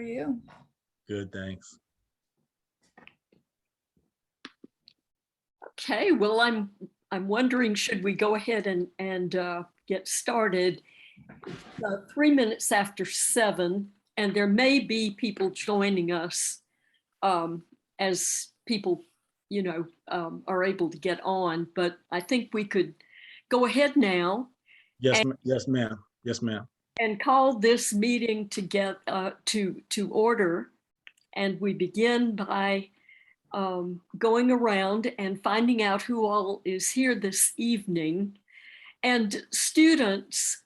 are you? Good, thanks. Okay, well, I'm wondering, should we go ahead and get started? 3 minutes after 7, and there may be people joining us as people, are able to get on. But I think we could go ahead now. Yes, yes, ma'am. Yes, ma'am. And call this meeting to get to order. And we begin by going around and finding out who all is here this evening. And students,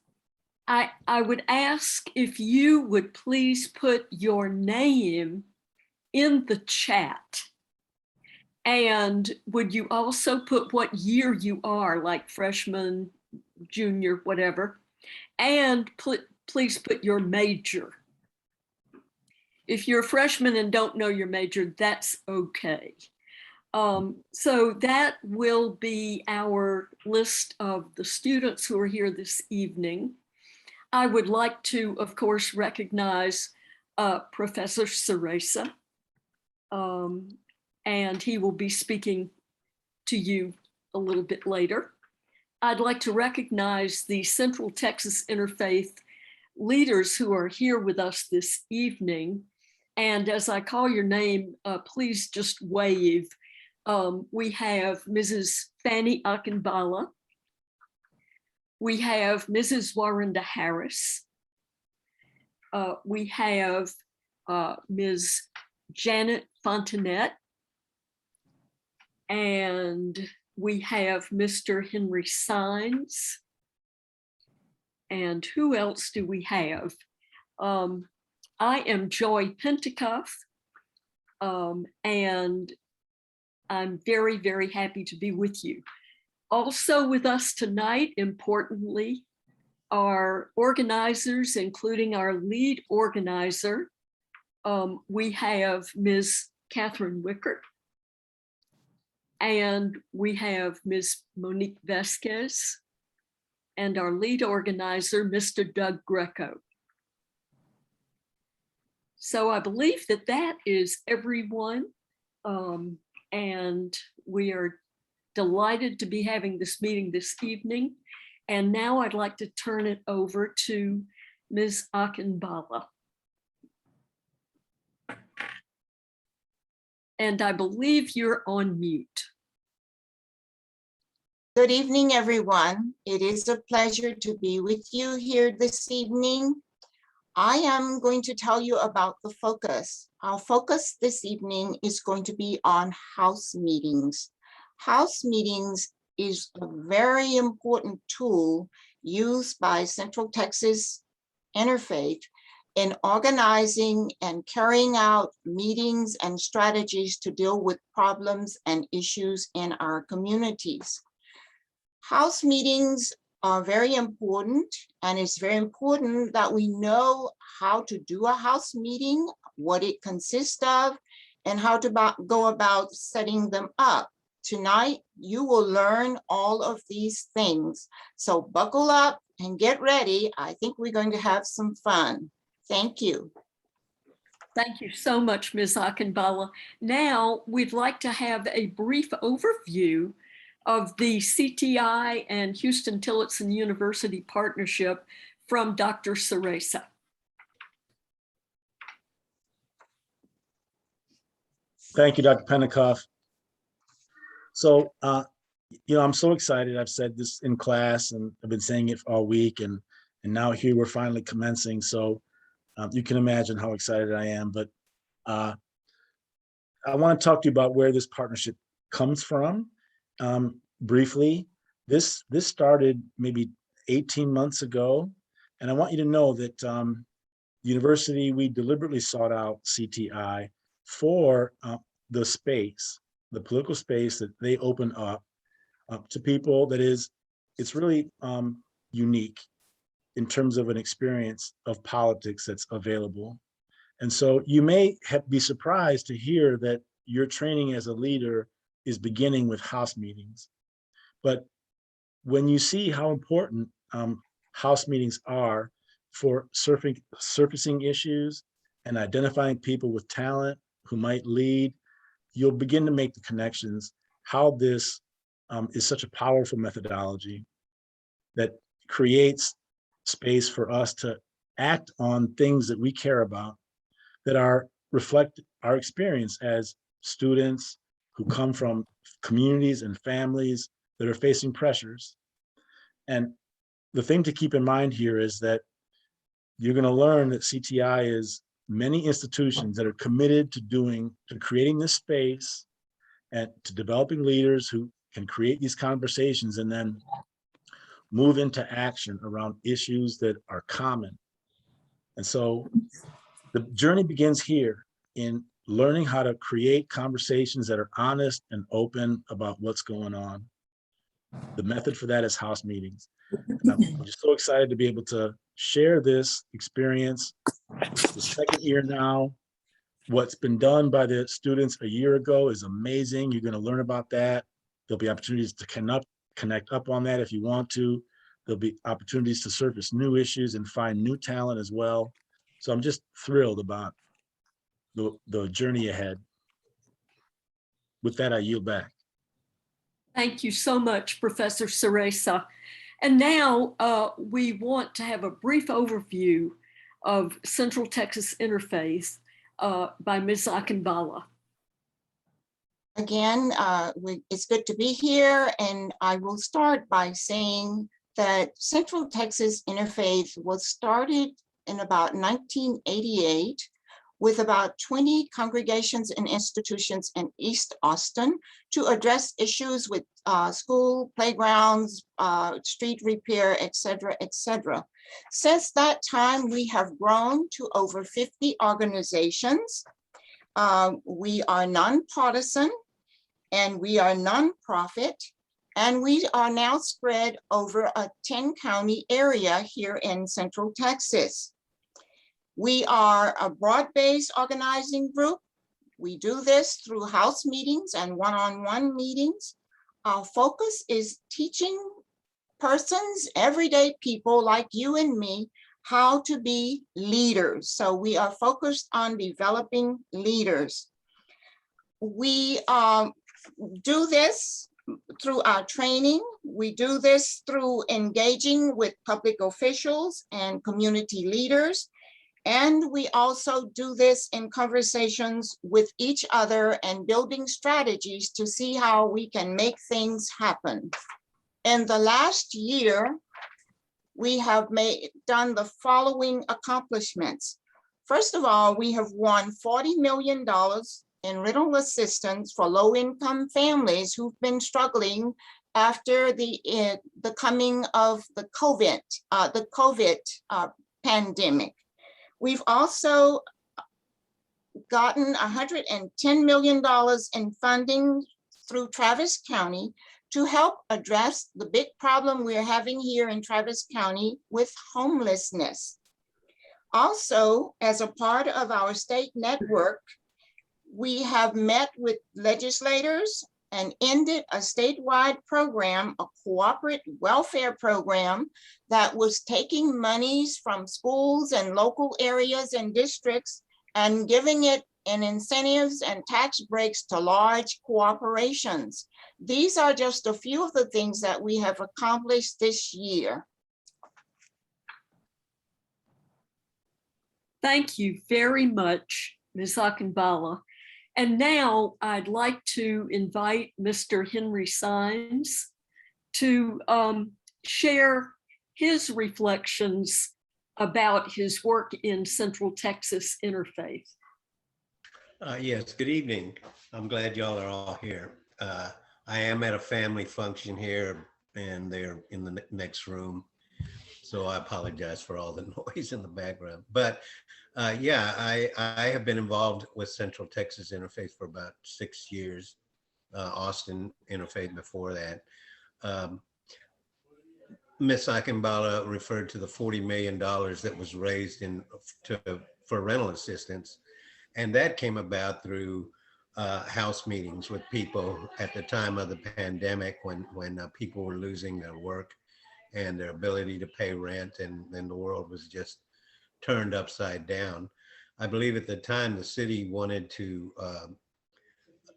I would ask if you would please put your name in the chat. And would you also put what year you are, like freshman, junior, whatever, and please put your major. If you're a freshman and don't know your major, that's okay. So that will be our list of the students who are here this evening. I would like to, of course, recognize Professor Ceresa, and he will be speaking to you a little bit later. I'd like to recognize the Central Texas Interfaith leaders who are here with us this evening. And as I call your name, please just wave. We have Mrs. Fanny Akinbala. We have Mrs. Warrenda Harris. We have Ms. Janet Fontanet. And we have Mr. Henry Sines. And who else do we have? I am Joy Pentecoff, and I'm very, very happy to be with you. Also with us tonight, importantly, are organizers, including our lead organizer. We have Ms. Catherine Wickert, and we have Ms. Monique Vasquez, and our lead organizer, Mr. Doug Greco. So I believe that that is everyone, and we are delighted to be having this meeting this evening. And now I'd like to turn it over to Ms. Akinbala. And I believe you're on mute. Good evening, everyone. It is a pleasure to be with you here this evening. I am going to tell you about the focus. Our focus this evening is going to be on house meetings. House meetings is a very important tool used by Central Texas Interfaith in organizing and carrying out meetings and strategies to deal with problems and issues in our communities. House meetings are very important, and it's very important that we know how to do a house meeting, what it consists of, and how to go about setting them up. Tonight, you will learn all of these things. So buckle up and get ready. I think we're going to have some fun. Thank you. Thank you so much, Ms. Akinbala. Now, we'd like to have a brief overview of the CTI and Houston Tillotson University partnership from Dr. Ceresa. Thank you, Dr. Pentecoff. So, I'm so excited. I've said this in class and I've been saying it all week, and now here we're finally commencing. So you can imagine how excited I am, but I want to talk to you about where this partnership comes from. Briefly, this started maybe 18 months ago, and I want you to know that the university, we deliberately sought out CTI for the space, the political space that they open up to people. It's really unique in terms of an experience of politics that's available. And so you may be surprised to hear that your training as a leader is beginning with house meetings. But when you see how important house meetings are for surfacing issues and identifying people with talent who might lead, you'll begin to make the connections how this is such a powerful methodology that creates space for us to act on things that we care about that are reflect our experience as students who come from communities and families that are facing pressures. And the thing to keep in mind here is that you're going to learn that CTI is many institutions that are committed to creating this space and to developing leaders who can create these conversations and then move into action around issues that are common. And so the journey begins here in learning how to create conversations that are honest and open about what's going on. The method for that is house meetings. And I'm just so excited to be able to share this experience. It's the second year now. What's been done by the students a year ago is amazing. You're going to learn about that. There'll be opportunities to connect up on that if you want to. There'll be opportunities to surface new issues and find new talent as well. So I'm just thrilled about the journey ahead. With that, I yield back. Thank you so much, Professor Ceresa. And now we want to have a brief overview of Central Texas Interfaith by Ms. Akinbala. Again, it's good to be here, and I will start by saying that Central Texas Interfaith was started in about 1988 with about 20 congregations and institutions in East Austin to address issues with school, playgrounds, street repair, et cetera, et cetera. Since that time, we have grown to over 50 organizations. We are nonpartisan and we are nonprofit, and we are now spread over a 10-county area here in Central Texas. We are a broad-based organizing group. We do this through house meetings and one-on-one meetings. Our focus is teaching persons, everyday people like you and me, how to be leaders. So we are focused on developing leaders. We do this through our training. We do this through engaging with public officials and community leaders. And we also do this in conversations with each other and building strategies to see how we can make things happen. In the last year, we have done the following accomplishments. First of all, we have won $40 million in rental assistance for low-income families who've been struggling after the coming of the COVID pandemic. We've also gotten $110 million in funding through Travis County to help address the big problem we're having here in Travis County with homelessness. Also, as a part of our state network, we have met with legislators and ended a statewide program, a corporate welfare program that was taking monies from schools and local areas and districts and giving it in incentives and tax breaks to large corporations. These are just a few of the things that we have accomplished this year. Thank you very much, Ms. Akinbala. And now I'd like to invite Mr. Henry Sines to share his reflections about his work in Central Texas Interfaith. Yes, good evening. I'm glad y'all are all here. I am at a family function here and they're in the next room. So I apologize for all the noise in the background. But yeah, I have been involved with Central Texas Interfaith for about 6 years, Austin Interfaith before that. Ms. Akinbala referred to the $40 million that was raised for rental assistance. And that came about through house meetings with people at the time of the pandemic when people were losing their work and their ability to pay rent, and then the world was just turned upside down. I believe at the time the city wanted to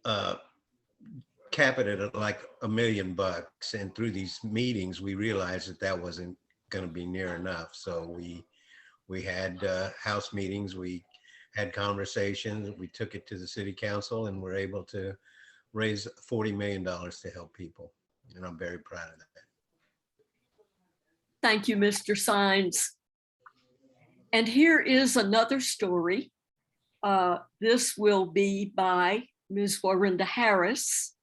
uh, cap it at like $1 million. And through these meetings, we realized that that wasn't going to be near enough. So we had house meetings, we had conversations, we took it to the city council and we're able to raise $40 million to help people. And I'm very proud of that. Thank you, Mr. Sines. And here is another story. This will be by Ms. Warinda Harris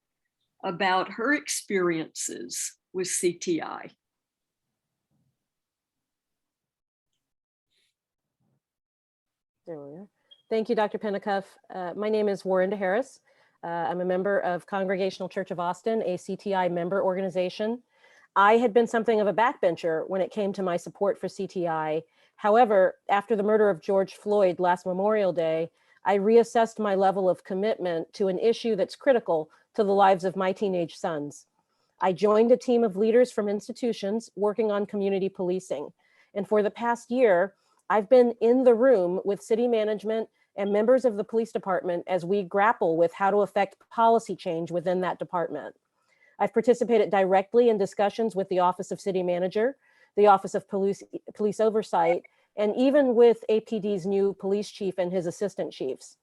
about her experiences with CTI. There we are. Thank you, Dr. Pennicuff. My name is Warinda Harris. I'm a member of Congregational Church of Austin, a CTI member organization. I had been something of a backbencher when it came to my support for CTI. However, after the murder of George Floyd last Memorial Day, I reassessed my level of commitment to an issue that's critical to the lives of my teenage sons. I joined a team of leaders from institutions working on community policing. And for the past year, I've been in the room with city management and members of the police department as we grapple with how to affect policy change within that department. I've participated directly in discussions with the Office of City Manager, the Office of Police Oversight, and even with APD's new police chief and his assistant chiefs.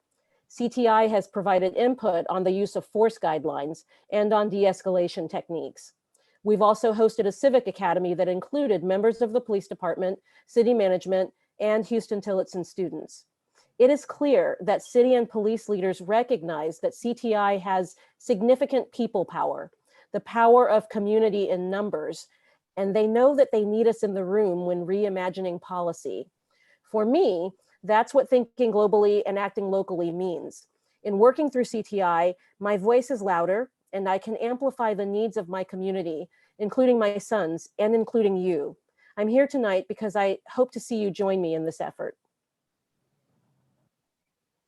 CTI has provided input on the use of force guidelines and on de-escalation techniques. We've also hosted a civic academy that included members of the police department, city management, and Houston Tillotson students. It is clear that city and police leaders recognize that CTI has significant people power, the power of community in numbers, and they know that they need us in the room when reimagining policy. For me, that's what thinking globally and acting locally means. In working through CTI, my voice is louder and I can amplify the needs of my community, including my sons and including you. I'm here tonight because I hope to see you join me in this effort.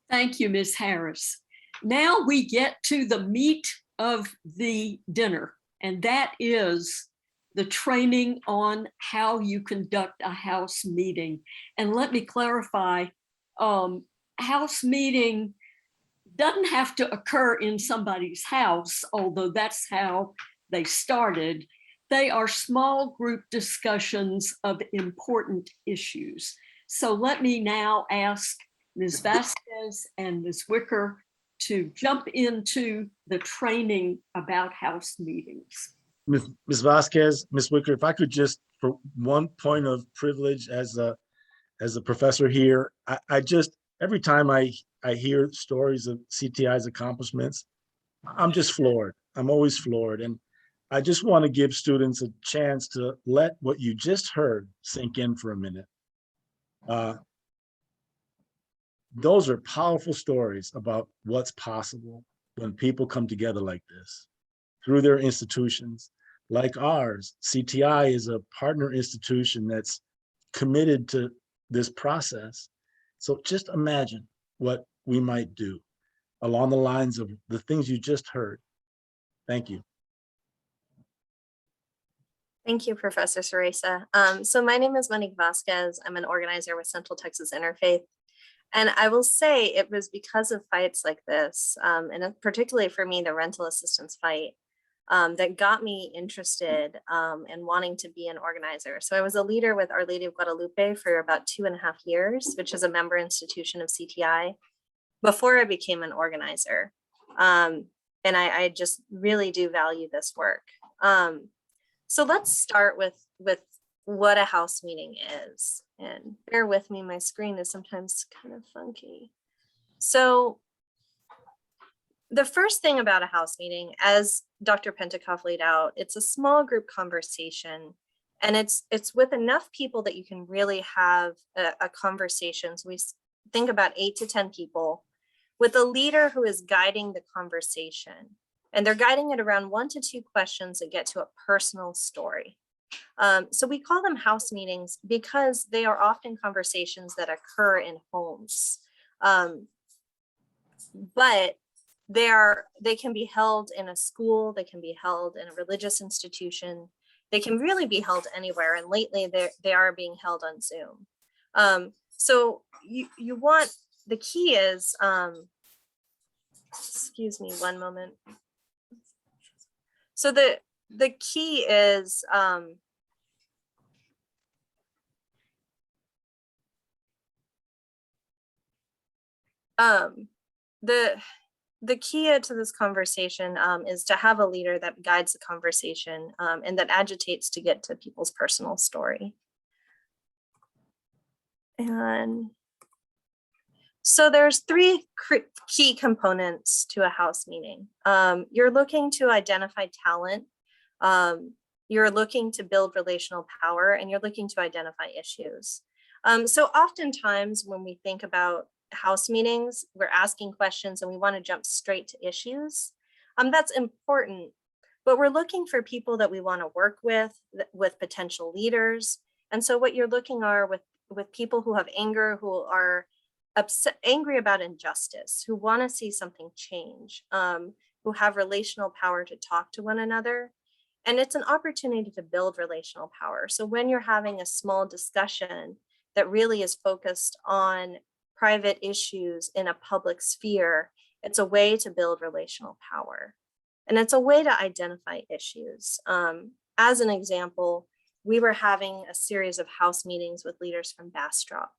Thank you, Ms. Harris. Now we get to the meat of the dinner, and that is the training on how you conduct a house meeting. And let me clarify, house meeting doesn't have to occur in somebody's house, although that's how they started. They are small group discussions of important issues. So let me now ask Ms. Vasquez and Ms. Wicker to jump into the training about house meetings. Ms. Vasquez, Ms. Wicker, if I could just, for one point of privilege as a professor here, I just, every time I hear stories of CTI's accomplishments, I'm just floored. I'm always floored. And I just want to give students a chance to let what you just heard sink in for a minute. Those are powerful stories about what's possible when people come together like this through their institutions like ours. CTI is a partner institution that's committed to this process. So just imagine what we might do along the lines of the things you just heard. Thank you. Thank you, Professor Ceresa. So my name is Monique Vasquez. I'm an organizer with Central Texas Interfaith. And I will say it was because of fights like this, and particularly for me, the rental assistance fight, that got me interested in wanting to be an organizer. So I was a leader with Our Lady of Guadalupe for about 2.5 years, which is a member institution of CTI, before I became an organizer. And I just really do value this work. So let's start with what a house meeting is. And bear with me, my screen is sometimes kind of funky. So the first thing about a house meeting, as Dr. Pentecoff laid out, it's a small group conversation, and it's with enough people that you can really have a conversation. So we think about 8 to 10 people with a leader who is guiding the conversation, and they're guiding it around 1 to 2 questions that get to a personal story. So we call them house meetings because they are often conversations that occur in homes, but they can be held in a school, they can be held in a religious institution, they can really be held anywhere. And lately they are being held on Zoom. So you want the key is, excuse me one moment. So the key is, the key to this conversation is to have a leader that guides the conversation and that agitates to get to people's personal story. And so there's three key components to a house meeting. You're looking to identify talent. You're looking to build relational power, and you're looking to identify issues. So oftentimes when we think about house meetings, we're asking questions and we want to jump straight to issues. That's important, but we're looking for people that we want to work with potential leaders. And so what you're looking are with people who have anger, who are angry about injustice, who want to see something change, who have relational power to talk to one another. And it's an opportunity to build relational power. So when you're having a small discussion that really is focused on private issues in a public sphere, it's a way to build relational power. And it's a way to identify issues. As an example, we were having a series of house meetings with leaders from Bastrop.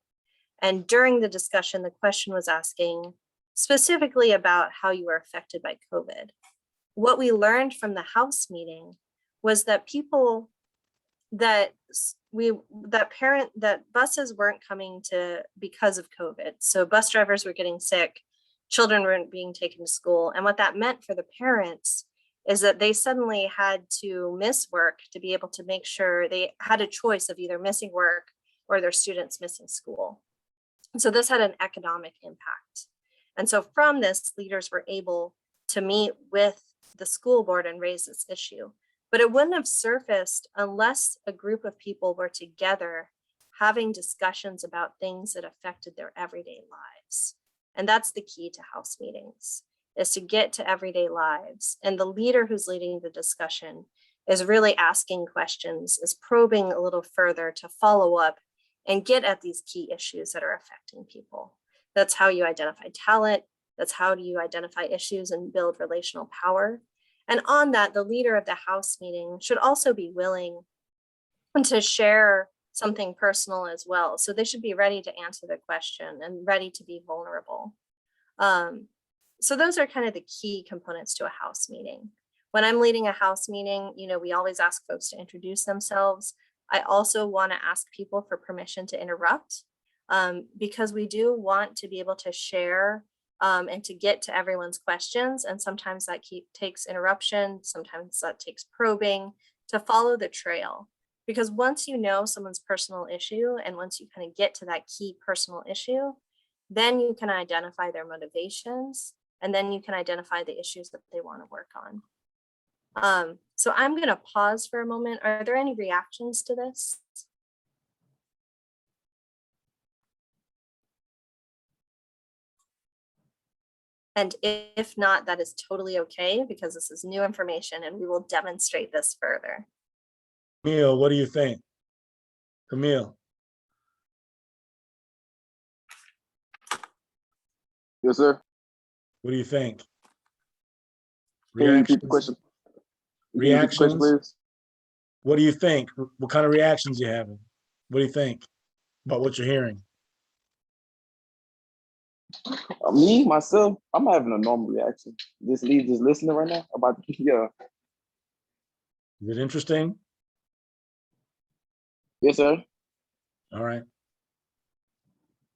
And during the discussion, the question was asking specifically about how you were affected by COVID. What we learned from the house meeting was that people that buses weren't coming to because of COVID. So bus drivers were getting sick, children weren't being taken to school. And what that meant for the parents is that they suddenly had to miss work to be able to make sure they had a choice of either missing work or their students missing school. So this had an economic impact. And so from this, leaders were able to meet with the school board and raise this issue. But it wouldn't have surfaced unless a group of people were together having discussions about things that affected their everyday lives. And that's the key to house meetings, is to get to everyday lives. And the leader who's leading the discussion is really asking questions, is probing a little further to follow up and get at these key issues that are affecting people. That's how you identify talent. That's how do you identify issues and build relational power. And on that, the leader of the house meeting should also be willing to share something personal as well. So they should be ready to answer the question and ready to be vulnerable. So those are kind of the key components to a house meeting. When I'm leading a house meeting, we always ask folks to introduce themselves. I also want to ask people for permission to interrupt because we do want to be able to share and to get to everyone's questions. And sometimes that takes interruption. Sometimes that takes probing to follow the trail. Because once you know someone's personal issue, and once you kind of get to that key personal issue, then you can identify their motivations, and then you can identify the issues that they want to work on. So I'm going to pause for a moment. Are there any reactions to this? And if not, that is totally okay, because this is new information and we will demonstrate this further. Camille, what do you think? Camille? Yes, sir. What do you think? Can you repeat the question? Reactions? Please. What do you think? What kind of reactions you having? What do you think about what you're hearing? Me, myself, I'm having a normal reaction. Just listening right now about yeah. Is it interesting? Yes, sir. All right.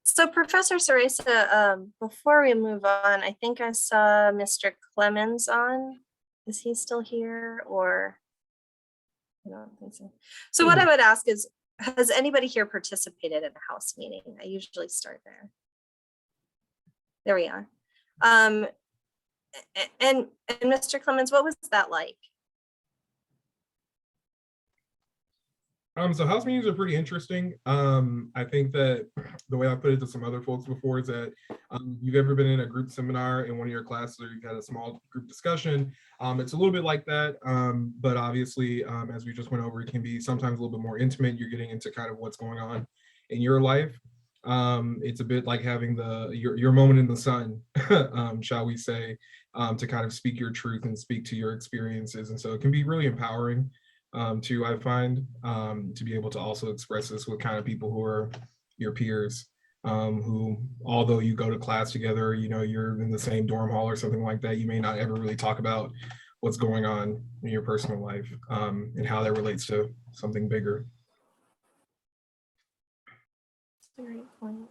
So Professor Ceresa, before we move on, I think I saw Mr. Clemens on. Is he still here, or? I don't think so. So what I would ask is, has anybody here participated in a house meeting? I usually start there. There we are. And Mr. Clemens, what was that like? So house meetings are pretty interesting. I think that the way I put it to some other folks before is that you've ever been in a group seminar in one of your classes, or you've had a small group discussion. It's a little bit like that, but obviously, as we just went over, it can be sometimes a little bit more intimate. You're getting into kind of what's going on in your life. It's a bit like having your moment in the sun, shall we say, to kind of speak your truth and speak to your experiences. And so it can be really empowering too, I find, to be able to also express this with kind of people who are your peers, who, although you go to class together, you know, you're in the same dorm hall or something like that, you may not ever really talk about what's going on in your personal life, and how that relates to something bigger. That's a great point.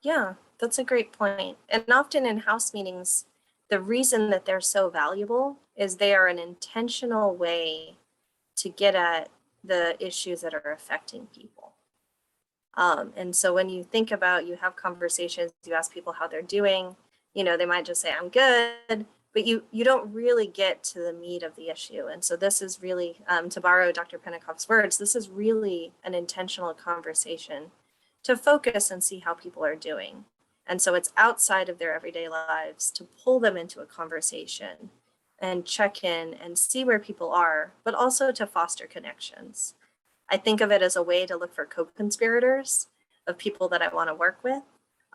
Yeah, that's a great point. And often in house meetings, the reason that they're so valuable is they are an intentional way to get at the issues that are affecting people. And so when you think about, you have conversations, you ask people how they're doing, you know, they might just say, I'm good, but you don't really get to the meat of the issue. And so this is really, to borrow Dr. Penikoff's words, this is really an intentional conversation to focus and see how people are doing. And so it's outside of their everyday lives to pull them into a conversation and check in and see where people are, but also to foster connections. I think of it as a way to look for co-conspirators of people that I want to work with,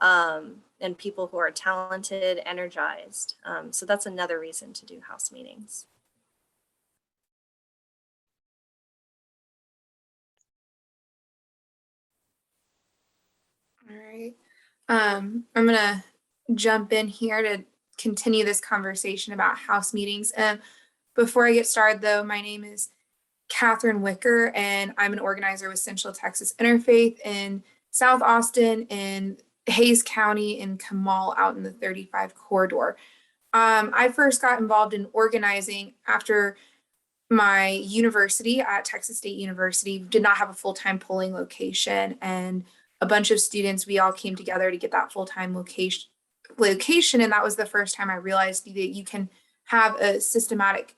and people who are talented, energized. So that's another reason to do house meetings. All right. I'm gonna jump in here to continue this conversation about house meetings. Before I get started though, my name is Catherine Wicker, and I'm an organizer with Central Texas Interfaith in South Austin, in Hayes County, and Kamal out in the 35 corridor. I first got involved in organizing after my university at Texas State University did not have a full-time polling location, and a bunch of students, we all came together to get that full-time location. And that was the first time I realized that you can have a systematic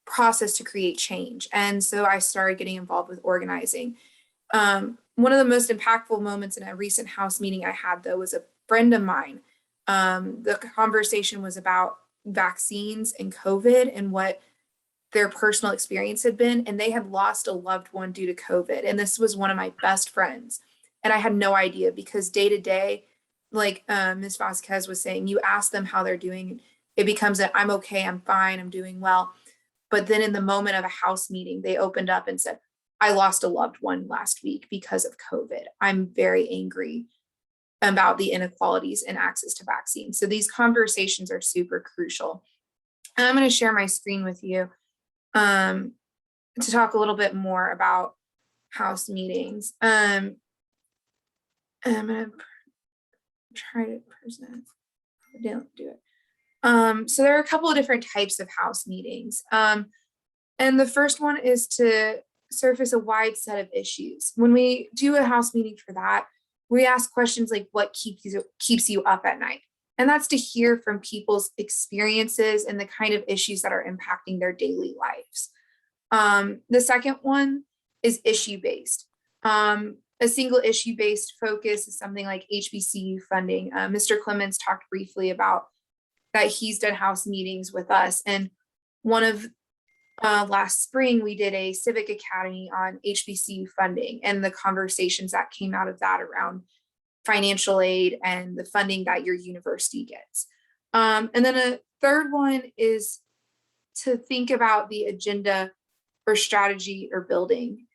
process to create change. And so I started getting involved with organizing. One of the most impactful moments in a recent house meeting I had, though, was a friend of mine. The conversation was about vaccines and COVID and what their personal experience had been, and they had lost a loved one due to COVID. And this was one of my best friends. And I had no idea, because day to day, like Ms. Vasquez was saying, you ask them how they're doing. It becomes a, I'm okay, I'm fine, I'm doing well. But then in the moment of a house meeting, they opened up and said, I lost a loved one last week because of COVID. I'm very angry about the inequalities in access to vaccines. So these conversations are super crucial. And I'm going to share my screen with you to talk a little bit more about house meetings. I'm going to try to present. I didn't do it. So there are a couple of different types of house meetings. And the first one is to surface a wide set of issues. When we do a house meeting for that, we ask questions like, what keeps you up at night? And that's to hear from people's experiences and the kind of issues that are impacting their daily lives. The second one is issue-based. A single issue-based focus is something like HBCU funding. Mr. Clemens talked briefly about that he's done house meetings with us. And one of last spring, we did a civic academy on HBCU funding and the conversations that came out of that around financial aid and the funding that your university gets. And then a third one is to think about the agenda or strategy or building.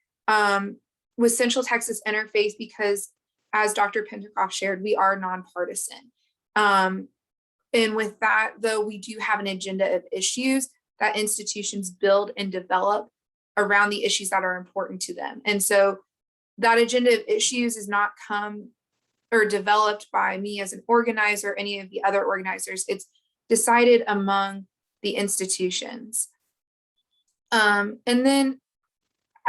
With Central Texas Interfaith, because as Dr. Pentecoff shared, we are nonpartisan. And with that, though, we do have an agenda of issues that institutions build and develop around the issues that are important to them. And so that agenda of issues is not come or developed by me as an organizer, any of the other organizers. It's decided among the institutions. And then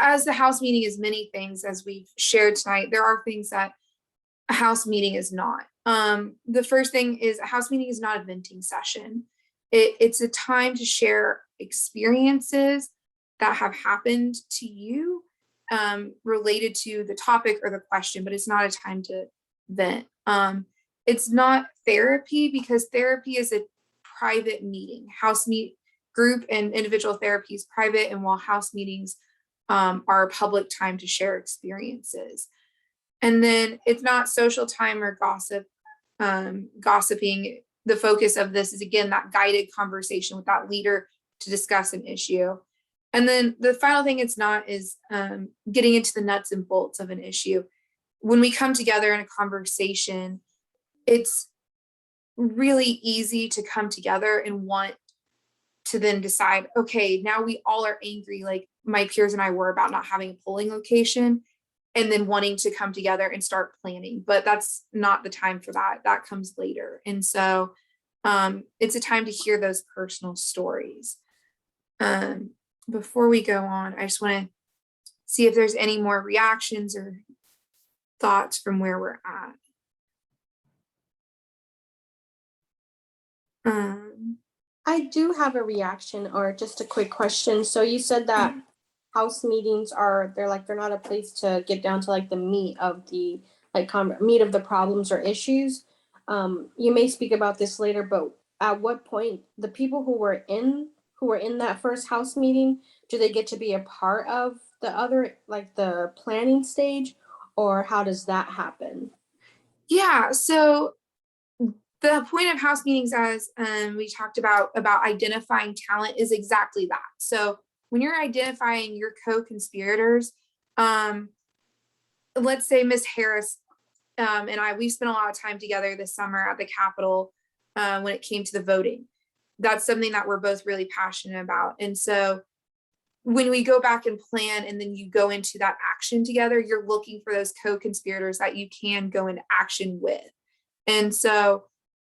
as the house meeting is many things, as we've shared tonight, there are things that a house meeting is not. The first thing is a house meeting is not a venting session. It's a time to share experiences that have happened to you related to the topic or the question, but it's not a time to vent. It's not therapy, because therapy is a private meeting. Group and individual therapy is private, and while house meetings are a public time to share experiences. And then it's not social time or gossiping. The focus of this is, again, that guided conversation with that leader to discuss an issue. And then the final thing it's not is getting into the nuts and bolts of an issue. When we come together in a conversation, it's really easy to come together and want to then decide, okay, now we all are angry, like my peers and I were, about not having a polling location, and then wanting to come together and start planning. But that's not the time for that. That comes later. And so it's a time to hear those personal stories. Before we go on, I just want to see if there's any more reactions or thoughts from where we're at. I do have a reaction or just a quick question. So you said that house meetings they're not a place to get down to like the meat of the meat of the problems or issues. You may speak about this later, but at what point the people who were in that first house meeting, do they get to be a part of the other, like the planning stage, or how does that happen? Yeah, so the point of house meetings, as we talked about identifying talent, is exactly that. So when you're identifying your co-conspirators, let's say Miss Harris and we've spent a lot of time together this summer at the Capitol when it came to the voting. That's something that we're both really passionate about. And so when we go back and plan and then you go into that action together, you're looking for those co-conspirators that you can go into action with. And so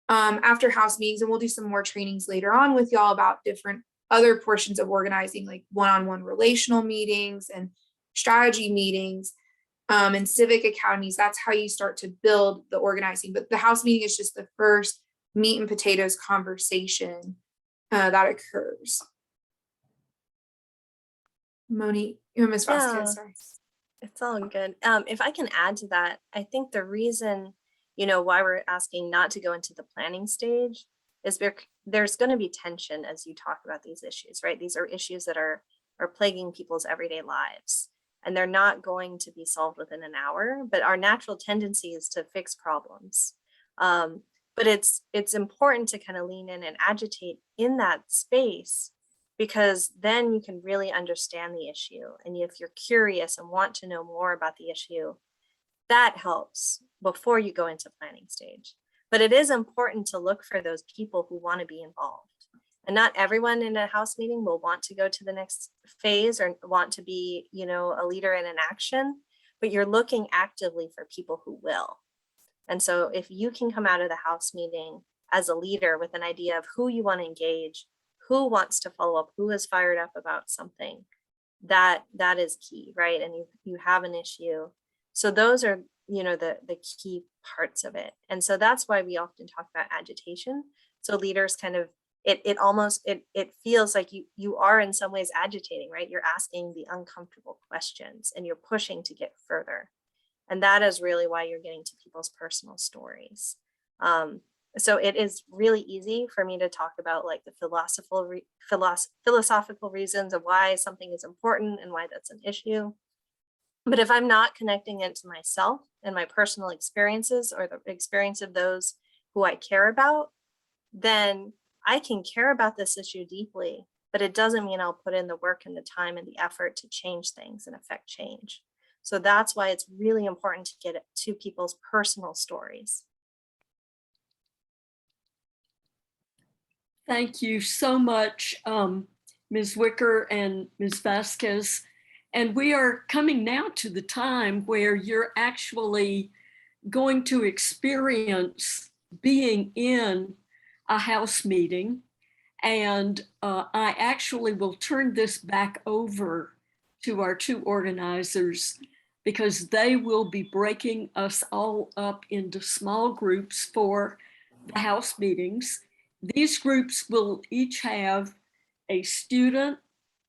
after house meetings, and we'll do some more trainings later on with y'all about different other portions of organizing, like one-on-one relational meetings and strategy meetings and civic academies. That's how you start to build the organizing. But the house meeting is just the first meat and potatoes conversation that occurs. Monique, Ms. Vasquez, sorry. It's all good. If I can add to that, I think the reason, why we're asking not to go into the planning stage is there's going to be tension as you talk about these issues, right? These are issues that are plaguing people's everyday lives, and they're not going to be solved within an hour, but our natural tendency is to fix problems. But it's important to kind of lean in and agitate in that space, because then you can really understand the issue. And if you're curious and want to know more about the issue, that helps before you go into planning stage. But it is important to look for those people who want to be involved. And not everyone in a house meeting will want to go to the next phase or want to be, a leader in an action, but you're looking actively for people who will. And so if you can come out of the house meeting as a leader with an idea of who you want to engage, who wants to follow up, who is fired up about something, that is key, right? And you have an issue. So those are, the key parts of it. And so that's why we often talk about agitation. So leaders kind of, it feels like you are in some ways agitating, right? You're asking the uncomfortable questions and you're pushing to get further. And that is really why you're getting to people's personal stories. So it is really easy for me to talk about like the philosophical reasons of why something is important and why that's an issue. But if I'm not connecting it to myself and my personal experiences or the experience of those who I care about, then I can care about this issue deeply, but it doesn't mean I'll put in the work and the time and the effort to change things and affect change. So that's why it's really important to get it to people's personal stories. Thank you so much, Ms. Wicker and Ms. Vasquez. And we are coming now to the time where you're actually going to experience being in a house meeting. And I actually will turn this back over to our two organizers, because they will be breaking us all up into small groups for the house meetings. These groups will each have a student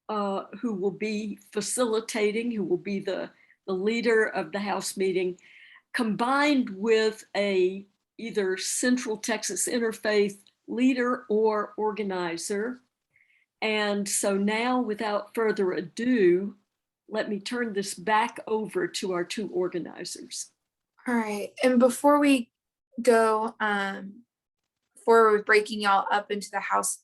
who will be facilitating, who will be the leader of the house meeting, combined with a either Central Texas Interfaith leader or organizer. And so now, without further ado, let me turn this back over to our two organizers. All right. And before we go forward with breaking y'all up into the house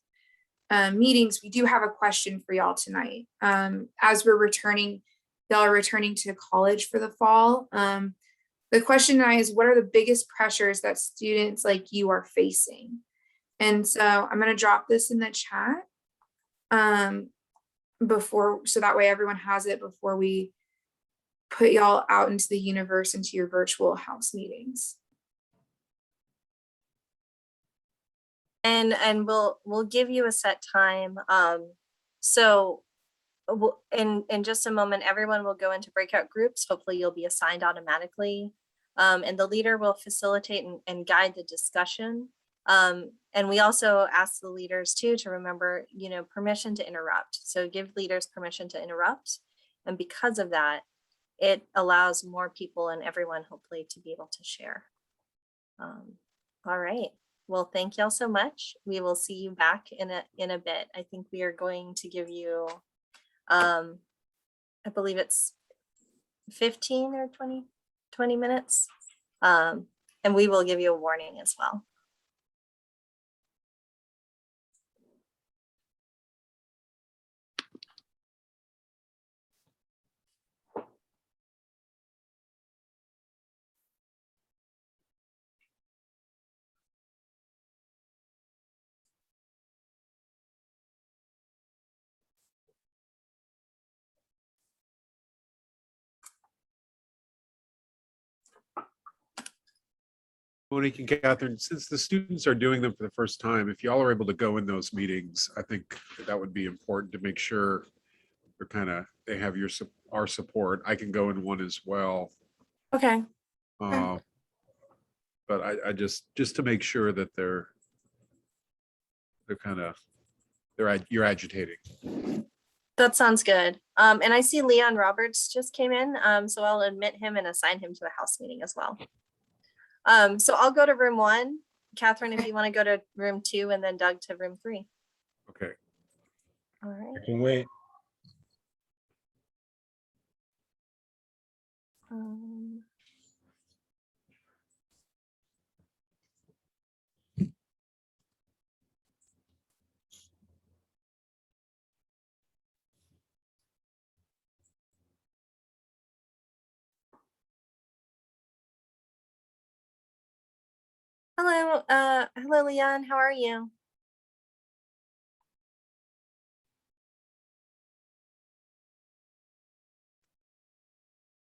meetings, we do have a question for y'all tonight. As we're returning, y'all are returning to college for the fall. The question tonight is, what are the biggest pressures that students like you are facing? And so I'm going to drop this in the chat so that way everyone has it before we put y'all out into the universe, into your virtual house meetings. And we'll give you a set time. So in just a moment, everyone will go into breakout groups. Hopefully you'll be assigned automatically. And the leader will facilitate and guide the discussion. And we also ask the leaders too to remember, permission to interrupt. So give leaders permission to interrupt. And because of that, it allows more people and everyone hopefully to be able to share. All right. Well, thank y'all so much. We will see you back in a bit. I think we are going to give you, I believe it's 15 or 20 minutes. And we will give you a warning as well. Monique and Catherine, since the students are doing them for the first time, if y'all are able to go in those meetings, I think that would be important to make sure they have our support. I can go in one as well. Okay. But I just to make sure that you're agitating. That sounds good. And I see Leon Roberts just came in, so I'll admit him and assign him to a house meeting as well. So I'll go to room 1. Catherine, if you want to go to room 2, and then Doug to room 3. Okay. All right. I can wait. Hello, Leon. How are you?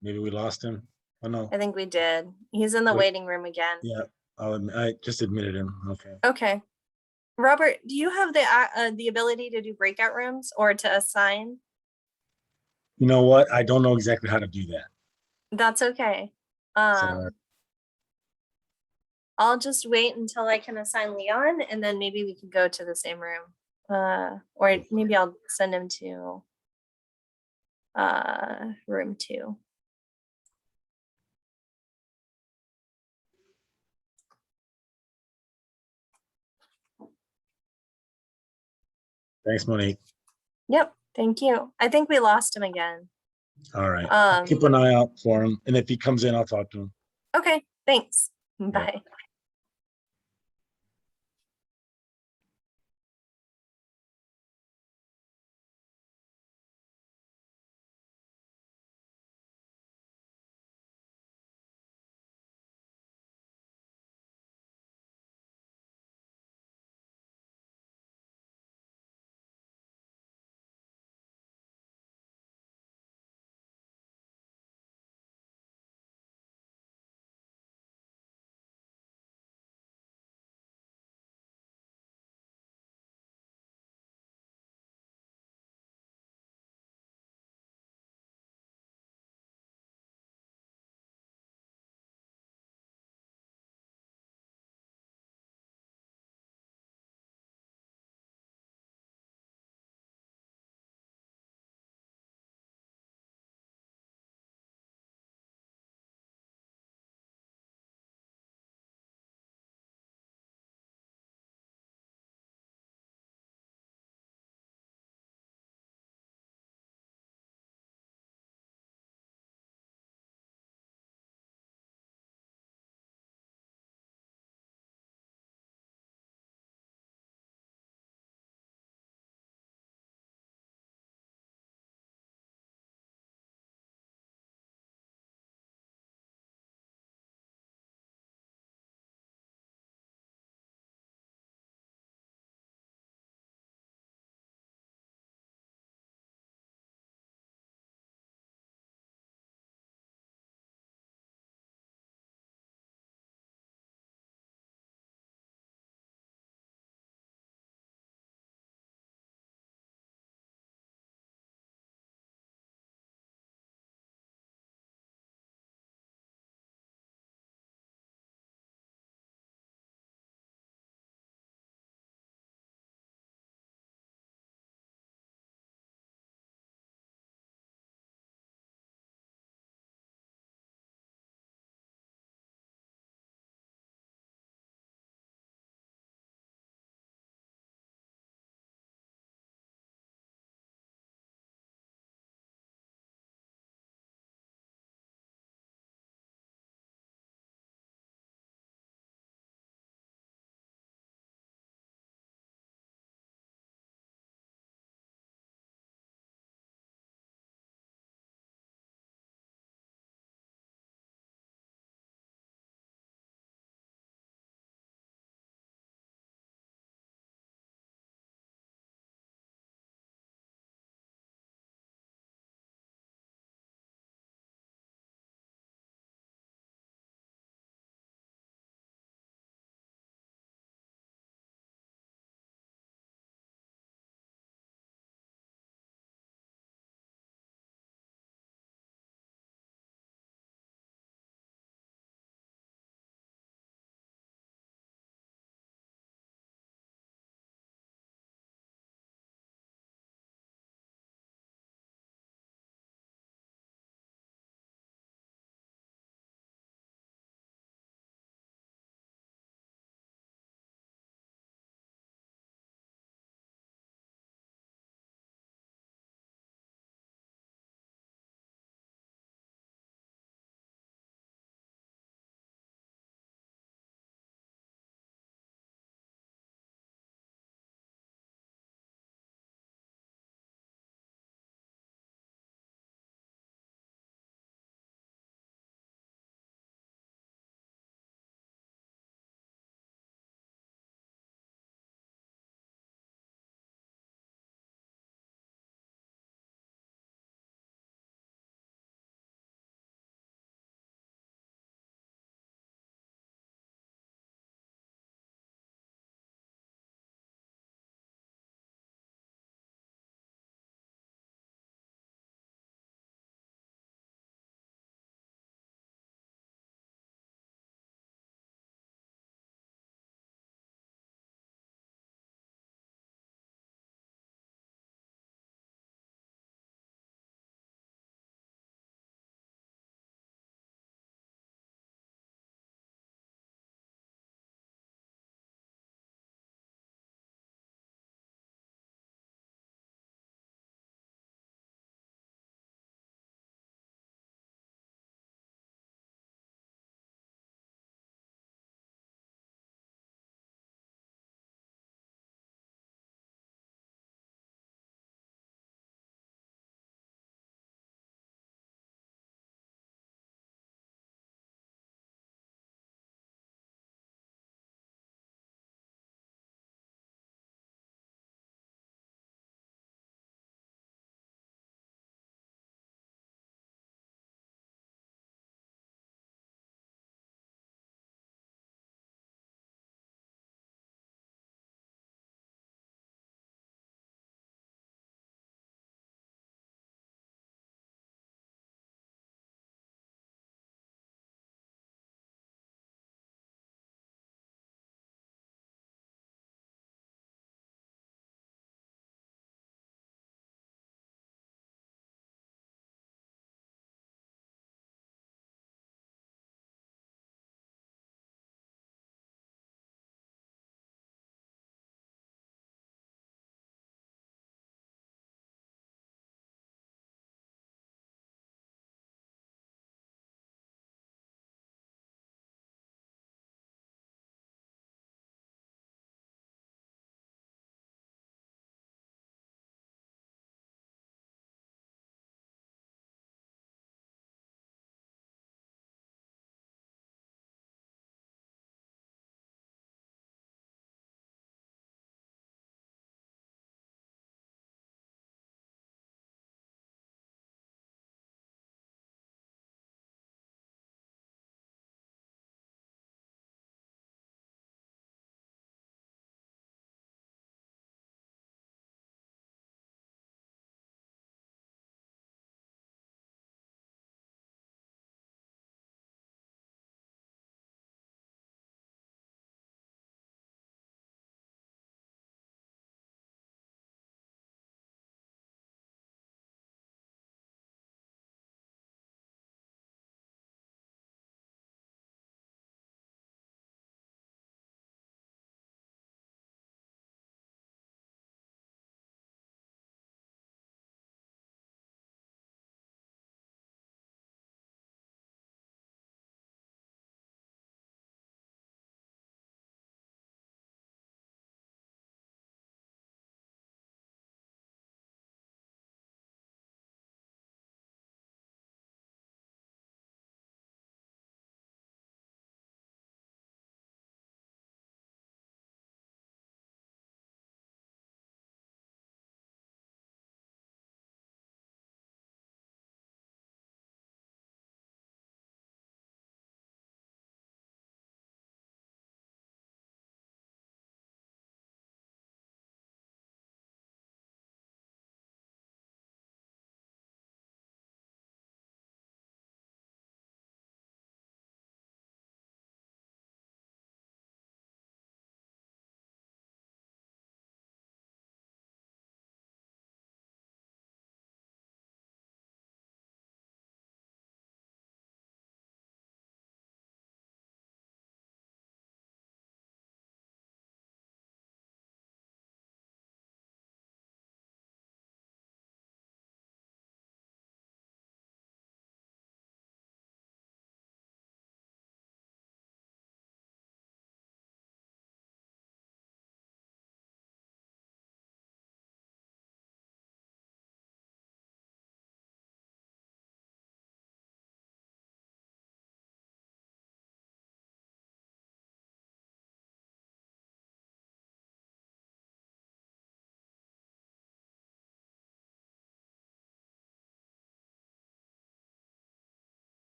Maybe we lost him. Oh no. I think we did. He's in the waiting room again. Yeah, I just admitted him. Okay. Okay. Robert, do you have the ability to do breakout rooms or to assign? You know what? I don't know exactly how to do that. That's okay. So, I'll just wait until I can assign Leon, and then maybe we could go to the same room. Or maybe I'll send him to room 2. thanks, Monique. Yep, thank you. I think we lost him again. All right. I'll keep an eye out for him. And if he comes in, I'll talk to him. Okay, thanks. Yeah. Bye.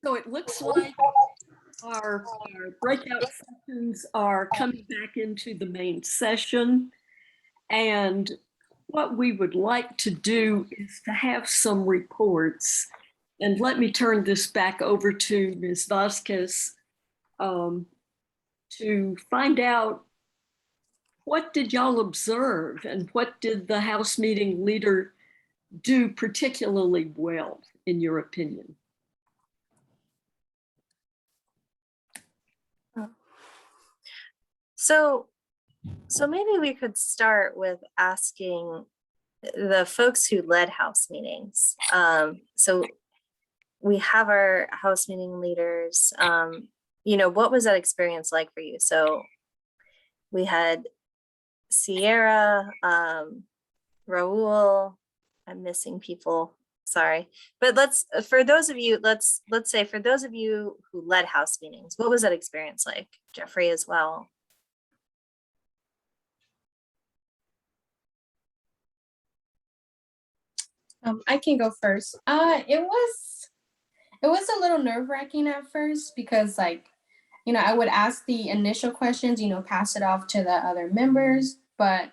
So it looks like our breakout sessions are coming back into the main session. And what we would like to do is to have some reports. And let me turn this back over to Ms. Vasquez to find out, what did y'all observe and what did the House meeting leader do particularly well, in your opinion? So maybe we could start with asking the folks who led House meetings. So we have our House meeting leaders. What was that experience like for you? So we had Sierra, Raul. I'm missing people. Sorry, but let's say for those of you who led House meetings, what was that experience like? Jeffrey as well. I can go first. It was a little nerve-wracking at first because I would ask the initial questions, pass it off to the other members, but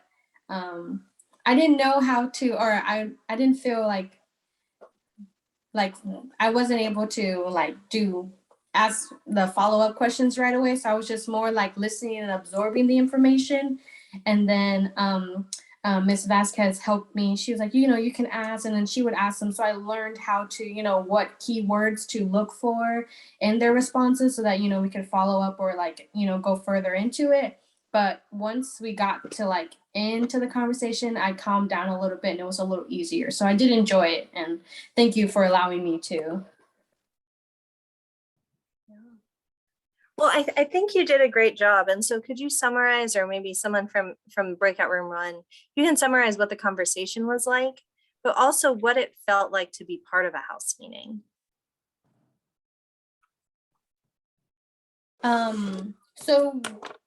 I didn't know how to, or I didn't feel like I wasn't able to ask the follow-up questions right away. So I was just more listening and absorbing the information. And then Ms. Vasquez helped me. She was like, you can ask, and then she would ask them. So I learned how to, what keywords to look for in their responses so that, we could follow up or go further into it. But once we got to into the conversation, I calmed down a little bit and it was a little easier. So I did enjoy it. And thank you for allowing me to. Well, I think you did a great job. And so could you summarize, or maybe someone from Breakout Room 1, you can summarize what the conversation was like, but also what it felt like to be part of a House meeting? So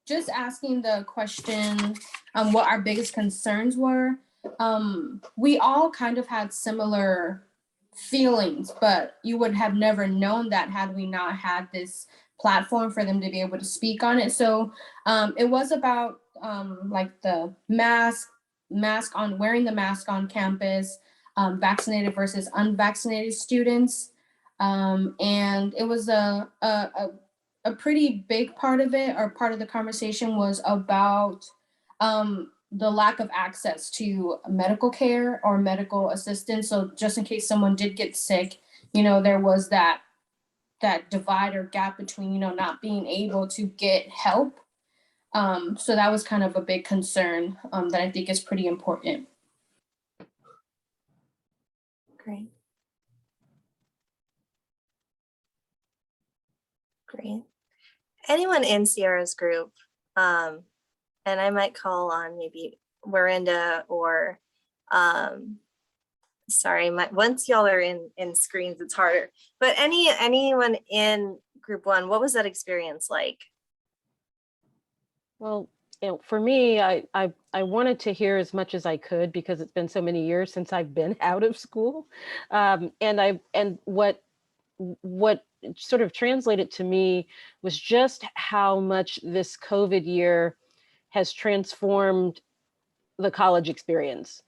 just asking the question, what our biggest concerns were, we all kind of had similar feelings, but you would have never known that had we not had this platform for them to be able to speak on it. So it was about the mask on, wearing the mask on campus, vaccinated versus unvaccinated students. And it was a pretty big part of it, or part of the conversation, was about the lack of access to medical care or medical assistance. So just in case someone did get sick, there was that divide or gap between, not being able to get help. So that was kind of a big concern that I think is pretty important. Great. Great. Anyone in Sierra's group, and I might call on maybe Warinda or, sorry, once y'all are in screens, it's harder. But anyone in group 1, what was that experience like? Well, For me, I wanted to hear as much as I could because it's been so many years since I've been out of school, and what sort of translated to me was just how much this COVID year has transformed the college experience.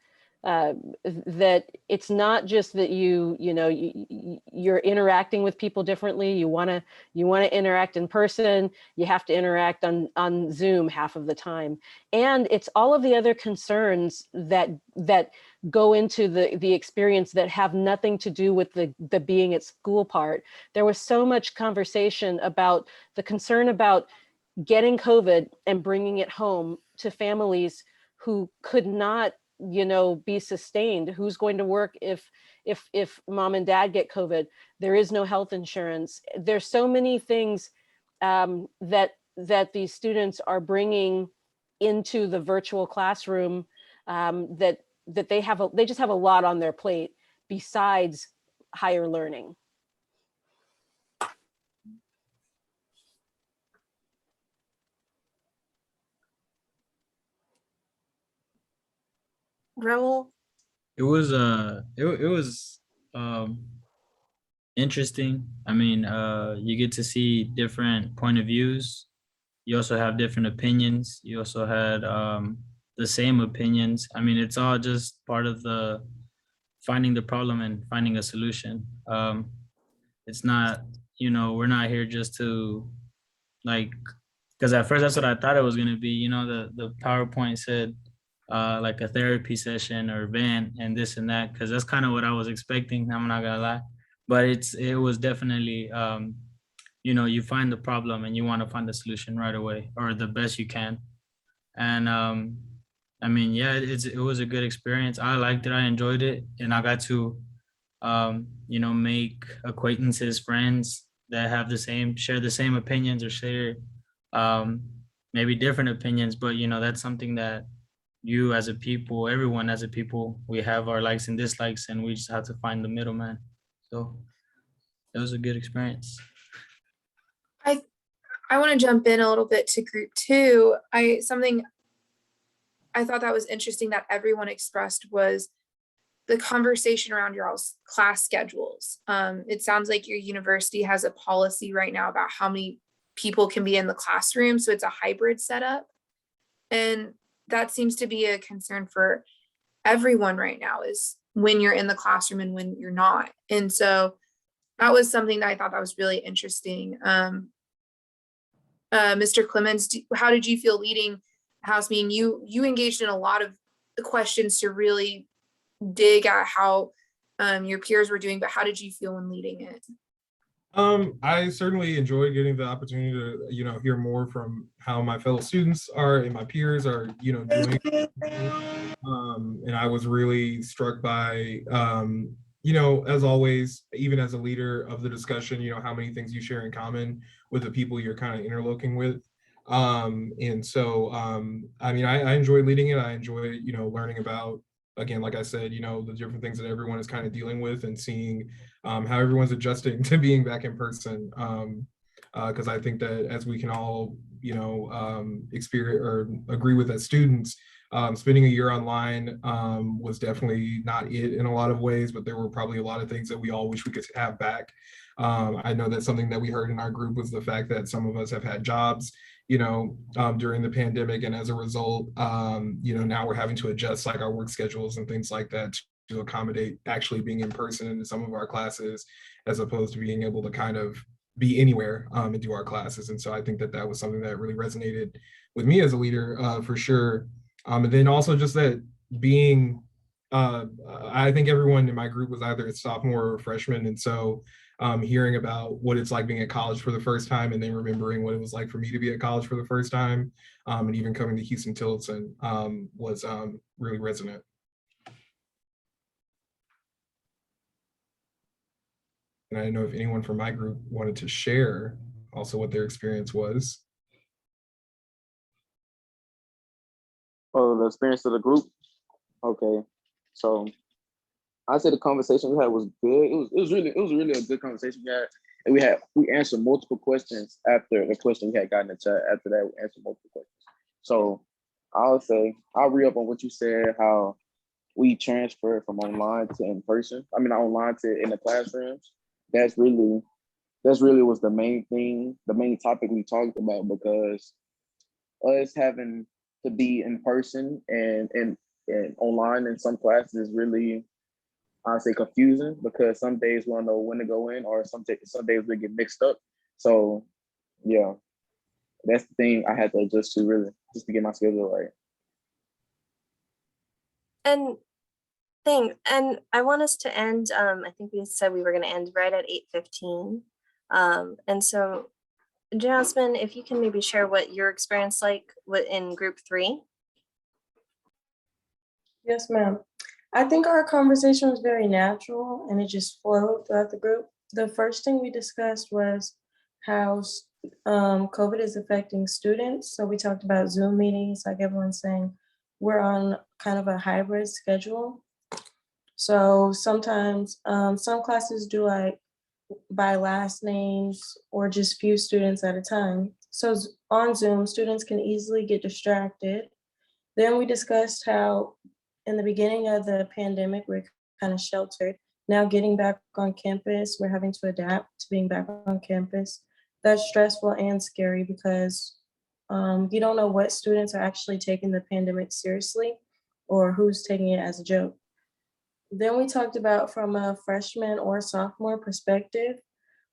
That it's not just that you're interacting with people differently. You want to interact in person. You have to interact on Zoom half of the time, and it's all of the other concerns that go into the experience that have nothing to do with the being at school part. There was so much conversation about the concern about getting COVID and bringing it home to families who could not be sustained. Who's going to work if mom and dad get COVID? There is no health insurance. There's so many things that these students are bringing into the virtual classroom that that they just have a lot on their plate besides higher learning. Raul? It was interesting. I mean, you get to see different point of views. You also have different opinions. You also had the same opinions. I mean, it's all just part of the finding the problem and finding a solution. It's not, we're not here just to like, because at first that's what I thought it was going to be. The PowerPoint said like a therapy session or event and this and that, because that's kind of what I was expecting. I'm not gonna lie, but it was definitely you find the problem and you want to find the solution right away or the best you can. And I mean, yeah, it was a good experience. I liked it. I enjoyed it, and I got to make acquaintances, friends that have share the same opinions or share maybe different opinions, but that's something that you as a people, everyone as a people, we have our likes and dislikes, and we just have to find the middleman. So it was a good experience. I want to jump in a little bit to group 2. Something I thought that was interesting that everyone expressed was the conversation around your all's class schedules. It sounds like your university has a policy right now about how many people can be in the classroom. So it's a hybrid setup. And that seems to be a concern for everyone right now, is when you're in the classroom and when you're not. And so that was something that I thought that was really interesting. Mr. Clemens, how did you feel leading house meeting? You engaged in a lot of questions to really dig at how your peers were doing, but how did you feel when leading it? I certainly enjoyed getting the opportunity to, hear more from how my fellow students are and my peers are, doing. And I was really struck by, as always, even as a leader of the discussion, how many things you share in common with the people you're kind of interlocuting with. And so, I mean, I enjoy leading it. I enjoy, learning about, again, like I said, the different things that everyone is kind of dealing with and seeing how everyone's adjusting to being back in person. Because I think that as we can all, experience or agree with as students, spending a year online was definitely not it in a lot of ways, but there were probably a lot of things that we all wish we could have back. I know that something that we heard in our group was the fact that some of us have had jobs, during the pandemic. And as a result, now we're having to adjust like our work schedules and things like that to accommodate actually being in person in some of our classes, as opposed to being able to kind of be anywhere and do our classes. And so I think that that was something that really resonated with me as a leader for sure. And then also just that being, I think everyone in my group was either a sophomore or a freshman. And so hearing about what it's like being at college for the first time, and then remembering what it was like for me to be at college for the first time, and even coming to Houston-Tillotson was really resonant. And I don't know if anyone from my group wanted to share also what their experience was. Oh, the experience of the group. Okay, so I say the conversation we had was good. It was really a good conversation we had, and we answered multiple questions after the question we had gotten in the chat. After that, we answered multiple questions. So I'll re up on what you said, how we transfer from online to in person. I mean, online to in the classrooms. That's really was the main thing, the main topic we talked about, because us having to be in person and online in some classes is really, I say, confusing, because some days we don't know when to go in, or some days we get mixed up. So yeah, that's the thing I had to adjust to, really, just to get my schedule right. And I want us to end, I think we said we were going to end right at 8:15. And so Jasmine, if you can maybe share what your experience like in group 3. Yes, ma'am. I think our conversation was very natural and it just flowed throughout the group. The first thing we discussed was how COVID is affecting students. So we talked about Zoom meetings, like everyone's saying, we're on kind of a hybrid schedule. So sometimes some classes do like by last names or just few students at a time. So on Zoom, students can easily get distracted. Then we discussed how in the beginning of the pandemic, we're kind of sheltered. Now getting back on campus, we're having to adapt to being back on campus. That's stressful and scary because you don't know what students are actually taking the pandemic seriously or who's taking it as a joke. Then we talked about from a freshman or sophomore perspective,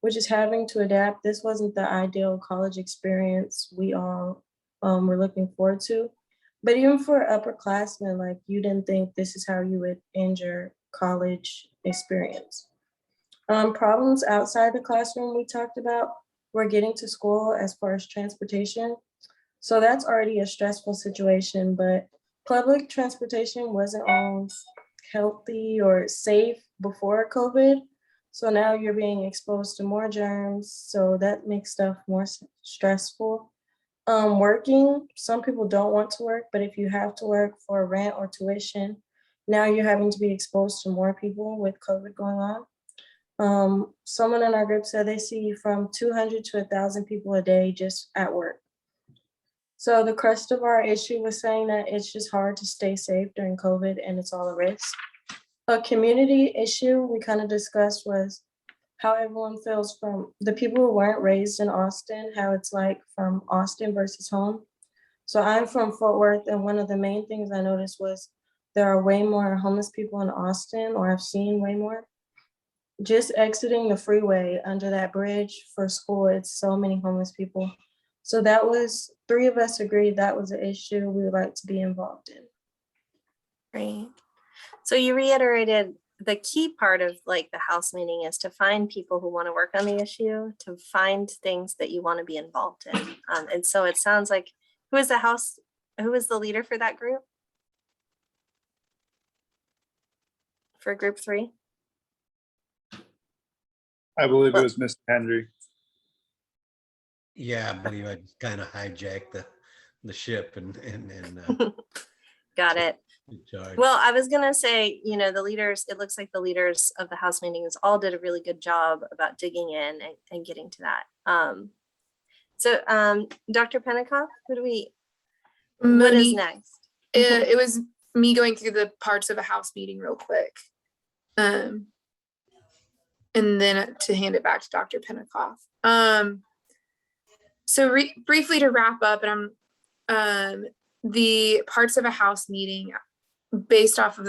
which is having to adapt. This wasn't the ideal college experience we all were looking forward to. But even for upperclassmen, like you didn't think this is how you would end your college experience. Problems outside the classroom we talked about were getting to school as far as transportation. So that's already a stressful situation, but public transportation wasn't always healthy or safe before COVID. So now you're being exposed to more germs. So that makes stuff more stressful. Working, some people don't want to work, but if you have to work for rent or tuition, now you're having to be exposed to more people with COVID going on. Someone in our group said they see from 200 to 1,000 people a day just at work. So the crust of our issue was saying that it's just hard to stay safe during COVID and it's all a risk. A community issue we kind of discussed was how everyone feels from the people who weren't raised in Austin, how it's like from Austin versus home. So I'm from Fort Worth, and one of the main things I noticed was there are way more homeless people in Austin, or I've seen way more. Just exiting the freeway under that bridge for school, it's so many homeless people. So that was, 3 of us agreed that was an issue we would like to be involved in. Great. So you reiterated the key part of like the house meeting is to find people who want to work on the issue, to find things that you want to be involved in. And so it sounds like, who is the leader for that group? For group 3? I believe it was Mr. Henry. Yeah, I believe I just kind of hijacked the ship and Got it. charge. Well, I was going to say, the leaders, it looks like the leaders of the house meetings all did a really good job about digging in and getting to that. So Dr. Pentecoff, what is next? It was me going through the parts of a house meeting real quick. And then to hand it back to Dr. Pentecoff. So briefly to wrap up, and the parts of a house meeting based off of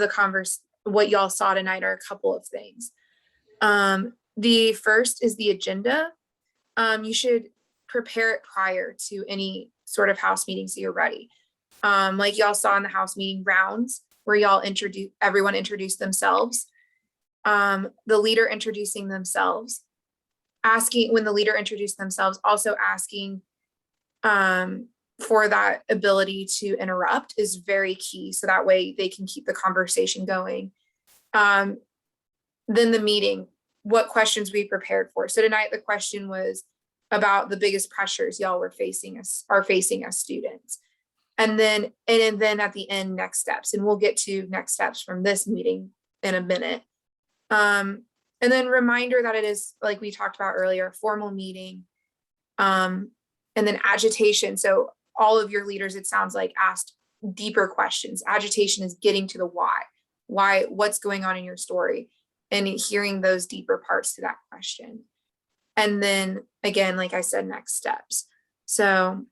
what y'all saw tonight are a couple of things. The first is the agenda. You should prepare it prior to any sort of house meeting so you're ready. Like y'all saw in the house meeting rounds where everyone introduced themselves. The leader introducing themselves, when the leader introduced themselves, also asking for that ability to interrupt is very key. So that way they can keep the conversation going. Then the meeting, what questions we prepared for. So tonight the question was about the biggest pressures y'all are facing as students. And then at the end, next steps. And we'll get to next steps from this meeting in a minute. And then reminder that it is, like we talked about earlier, a formal meeting, and then agitation. So all of your leaders, it sounds like, asked deeper questions. Agitation is getting to the why, what's going on in your story, and hearing those deeper parts to that question. And then again, like I said, next steps. So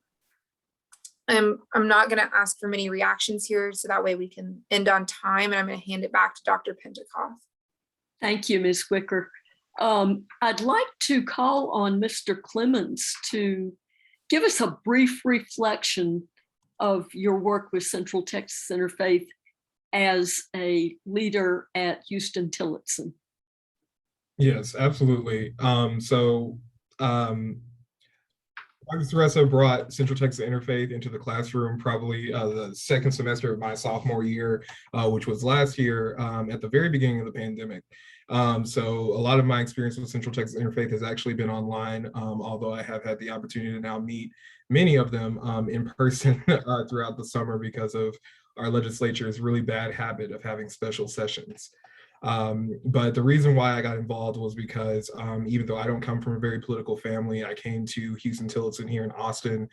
I'm not going to ask for many reactions here, so that way we can end on time, and I'm going to hand it back to Dr. Pentecoff. Thank you, Ms. Wicker. I'd like to call on Mr. Clemens to give us a brief reflection of your work with Central Texas Interfaith as a leader at Houston Tillotson. Yes, absolutely. Dr. Teresa brought Central Texas Interfaith into the classroom probably the second semester of my sophomore year, which was last year at the very beginning of the pandemic. So a lot of my experience with Central Texas Interfaith has actually been online, although I have had the opportunity to now meet many of them in person throughout the summer because of our legislature's really bad habit of having special sessions. But the reason why I got involved was because even though I don't come from a very political family, I came to Houston-Tillotson here in Austin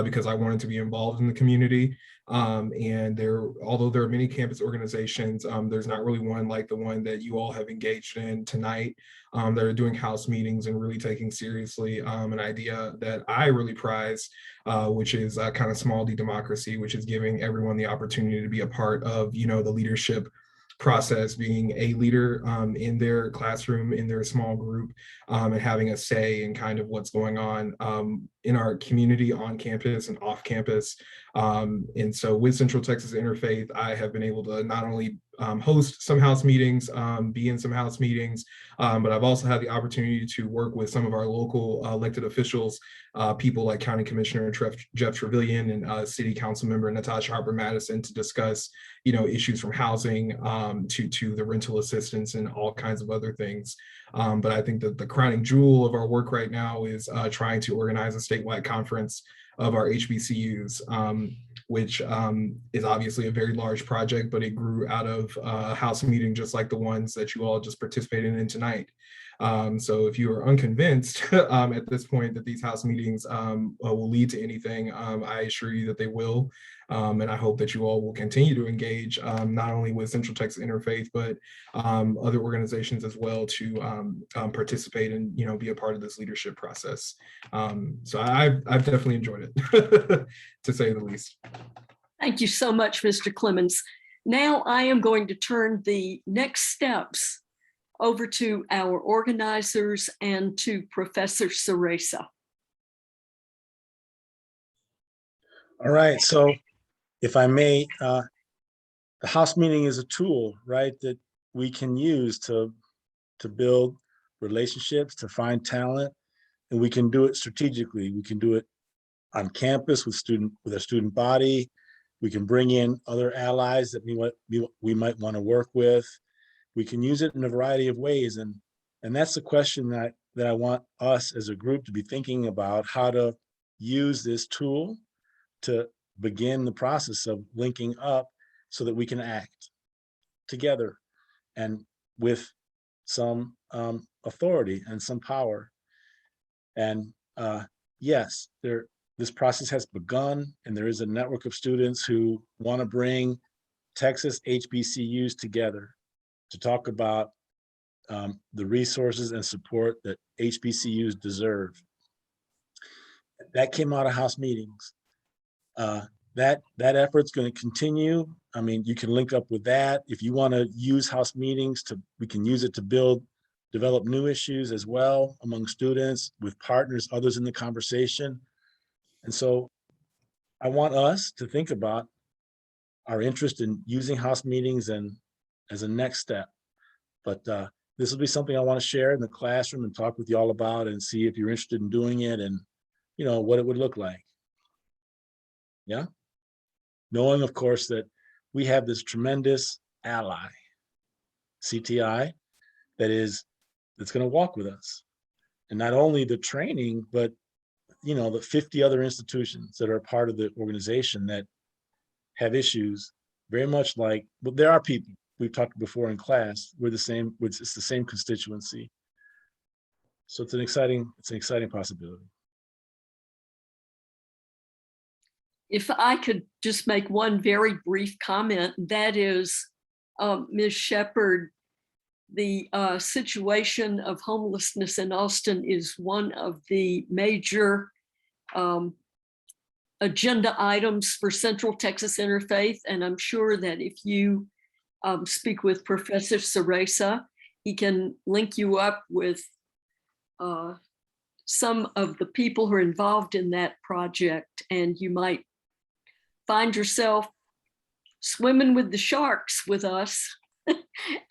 because I wanted to be involved in the community. And although there are many campus organizations, there's not really one like the one that you all have engaged in tonight that are doing house meetings and really taking seriously an idea that I really prize, which is kind of small d democracy, which is giving everyone the opportunity to be a part of, the leadership process, being a leader in their classroom, in their small group, and having a say in kind of what's going on in our community on campus and off campus. And so with Central Texas Interfaith, I have been able to not only host some house meetings, be in some house meetings, but I've also had the opportunity to work with some of our local elected officials, people like County Commissioner Jeff Trevelyan and City Council Member Natasha Harper Madison, to discuss, issues from housing to the rental assistance and all kinds of other things. But I think that the crowning jewel of our work right now is trying to organize a statewide conference of our HBCUs, which is obviously a very large project, but it grew out of a house meeting just like the ones that you all just participated in tonight. So if you are unconvinced at this point that these house meetings will lead to anything, I assure you that they will. And I hope that you all will continue to engage not only with Central Texas Interfaith, but other organizations as well to participate and be a part of this leadership process. So I've definitely enjoyed it, to say the least. Thank you so much, Mr. Clemens. Now I am going to turn the next steps over to our organizers and to Professor Ceresa. All right, so if I may, the house meeting is a tool, right, that we can use to build relationships, to find talent, and we can do it strategically. We can do it on campus with our student body. We can bring in other allies that we might want to work with. We can use it in a variety of ways, and that's the question that I want us as a group to be thinking about, how to use this tool to begin the process of linking up so that we can act together and with some authority and some power. And yes, this process has begun, and there is a network of students who want to bring Texas HBCUs together to talk about the resources and support that HBCUs deserve. That came out of house meetings. That effort's going to continue. I mean, you can link up with that. If you want to use house meetings we can use it to develop new issues as well among students, with partners, others in the conversation. And so I want us to think about our interest in using house meetings and as a next step. But this will be something I want to share in the classroom and talk with you all about, and see if you're interested in doing it and what it would look like. Yeah. Knowing, of course, that we have this tremendous ally, CTI, that's going to walk with us. And not only the training, but the 50 other institutions that are a part of the organization that have issues very much like, but there are people we've talked before in class. We're the same, it's the same constituency. So it's an exciting possibility. If I could just make one very brief comment, that is, Ms. Shepherd, the situation of homelessness in Austin is one of the major agenda items for Central Texas Interfaith. And I'm sure that if you speak with Professor Ceresa, he can link you up with some of the people who are involved in that project, and you might find yourself swimming with the sharks with us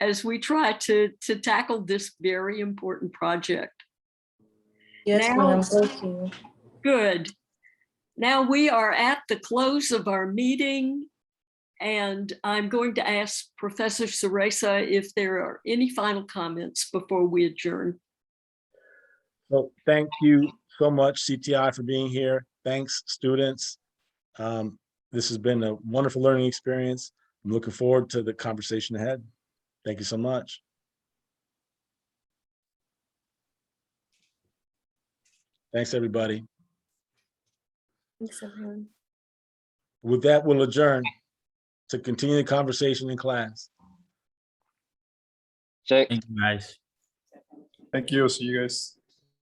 as we try to tackle this very important project. Yes, ma'am. Thank you. Good. Now we are at the close of our meeting, and I'm going to ask Professor Ceresa if there are any final comments before we adjourn. Well, thank you so much, CTI, for being here. Thanks, students. This has been a wonderful learning experience. I'm looking forward to the conversation ahead. Thank you so much. Thanks, everybody. Thanks, everyone. With that, we'll adjourn to continue the conversation in class. Thank you, guys. Thank you. See you guys.